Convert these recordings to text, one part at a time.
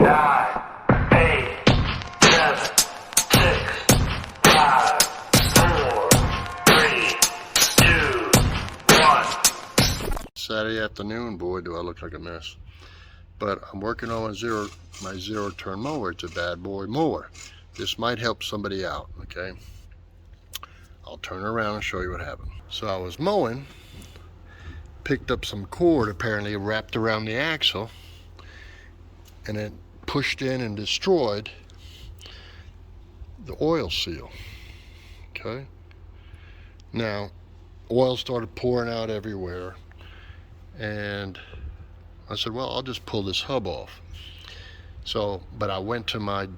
9, 8, 7, 6, 5, 4, 3, 2, 1. Saturday afternoon, boy, do I look like a mess. But I'm working on my zero turn mower. It's a bad boy mower. This might help somebody out, okay? I'll turn around and show you what happened. So I was mowing, picked up some cord apparently wrapped around the axle, and it pushed in and destroyed the oil seal, okay? Now, oil started pouring out everywhere, and I said, well, I'll just pull this hub off. So, but I went to my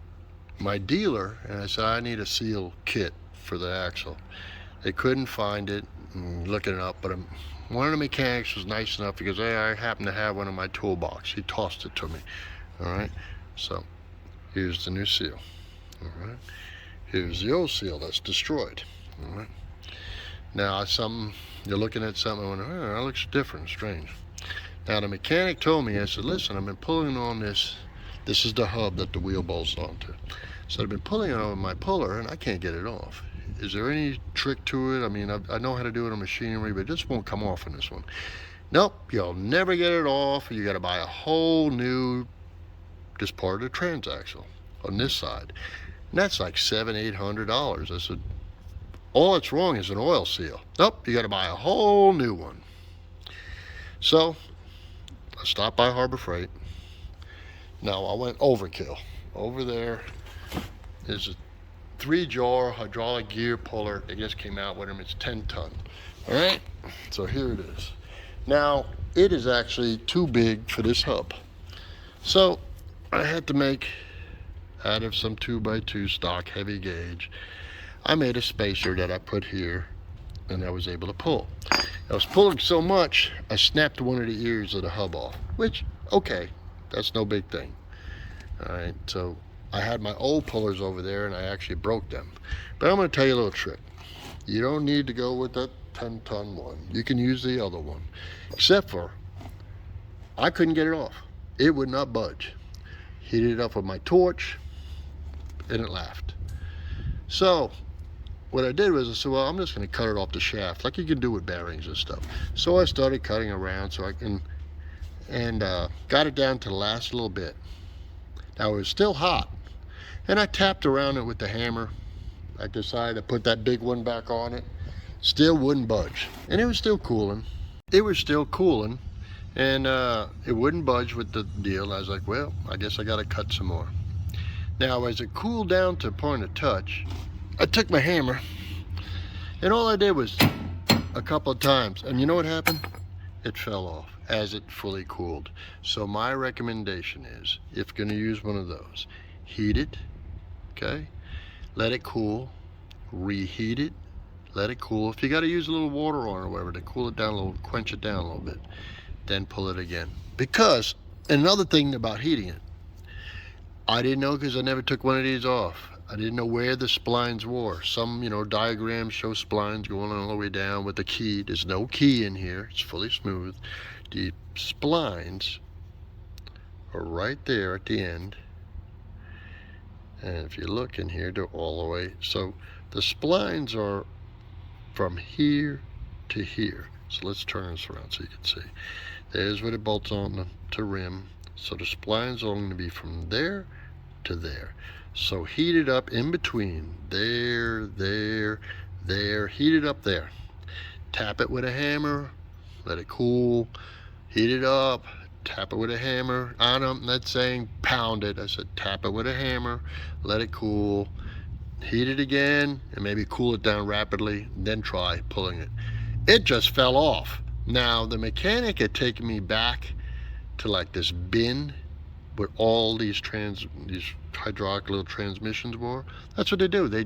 dealer and I said, I need a seal kit for the axle. They couldn't find it, and looking it up, but one of the mechanics was nice enough because hey, I happen to have one in my toolbox. He tossed it to me. All right, so here's the new seal. All right, here's the old seal that's destroyed. All right, now you're looking at something and oh, that looks different, strange. Now the mechanic told me, I said, listen, I've been pulling on this. This is the hub that the wheel bolts onto. So I've been pulling it on my puller and I can't get it off. Is there any trick to it? I mean, I know how to do it on machinery, but it just won't come off in this one. Nope, you'll never get it off. You gotta buy a whole new, this part of the transaxle on this side. And that's like $700-800. I said, all that's wrong is an oil seal. Nope, you gotta buy a whole new one. So I stopped by Harbor Freight. Now I went overkill. Over there is a 3-jar hydraulic gear puller. They just came out with them. It's 10-ton. All right, so here it is. Now it is actually too big for this hub. So I had to make, out of some 2x2 stock heavy gauge, I made a spacer that I put here and I was able to pull. I was pulling so much, I snapped one of the ears of the hub off, which, okay, that's no big thing. All right, so I had my old pullers over there and I actually broke them. But I'm gonna tell you a little trick. You don't need to go with that 10-ton one. You can use the other one. Except for, I couldn't get it off. It would not budge. Heated it up with my torch and it laughed. So, what I did was I said, well, I'm just gonna cut it off the shaft like you can do with bearings and stuff. So I started cutting around so I can, and got it down to the last little bit. Now it was still hot, and I tapped around it with the hammer. I decided to put that big one back on it. Still wouldn't budge, and it was still cooling. It was still cooling, and it wouldn't budge with the deal. I was like, well, I guess I gotta cut some more. Now as it cooled down to a point of touch, I took my hammer, and all I did was a couple of times, and you know what happened? It fell off as it fully cooled. So my recommendation is, if you're gonna use one of those, heat it, okay? Let it cool, reheat it, let it cool. If you gotta use a little water on it or whatever to cool it down a little, quench it down a little bit, then pull it again. Because, another thing about heating it, I didn't know because I never took one of these off. I didn't know where the splines were. Some, diagrams show splines going all the way down with the key. There's no key in here. It's fully smooth. The splines are right there at the end. And if you look in here, they're all the way. So the splines are from here to here. So let's turn this around so you can see. There's where it bolts on to rim. So the splines are going to be from there to there. So heat it up in between, there, heat it up there. Tap it with a hammer, let it cool, heat it up, tap it with a hammer. I'm not saying pound it, I said tap it with a hammer, let it cool, heat it again, and maybe cool it down rapidly, then try pulling it. It just fell off. Now the mechanic had taken me back to like this bin where all these hydraulic little transmissions were. That's what they do. They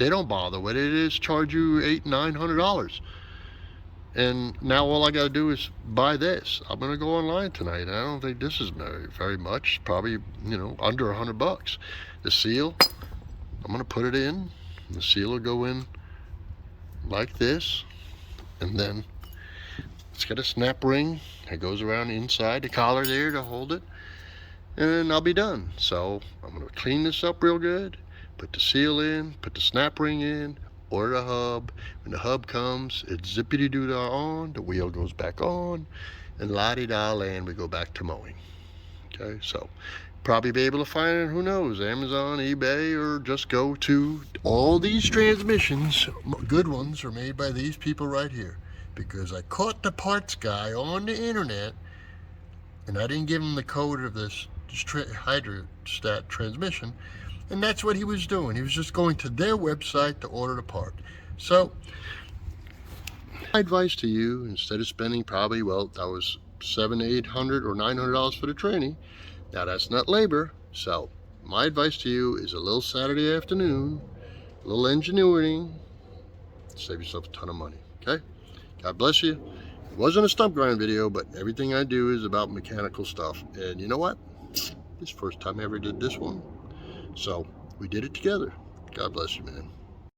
don't bother with it. It is charge you $800-900. And now all I gotta do is buy this. I'm gonna go online tonight. I don't think this is very much. Probably, under $100. The seal, I'm gonna put it in. The seal will go in like this, and then it's got a snap ring that goes around inside the collar there to hold it. and I'll be done. So I'm going to clean this up real good, put the seal in, put the snap ring in, order the hub. When the hub comes, it's zippity-doo-dah on, the wheel goes back on, and la-di-da land, we go back to mowing. Okay, so probably be able to find it, who knows, Amazon, eBay, or just go to all these transmissions. Good ones are made by these people right here, because I caught the parts guy on the internet, and I didn't give him the code of this hydrostat transmission, and that's what he was doing. He was just going to their website to order the part. So my advice to you, instead of spending probably, well, that was $700, $800, or $900 for the training. Now that's not labor. So my advice to you is a little Saturday afternoon, a little ingenuity, save yourself a ton of money. Okay? God bless you. It wasn't a stump grind video, but everything I do is about mechanical stuff. And you know what? This is the first time I ever did this one. So we did it together. God bless you, man.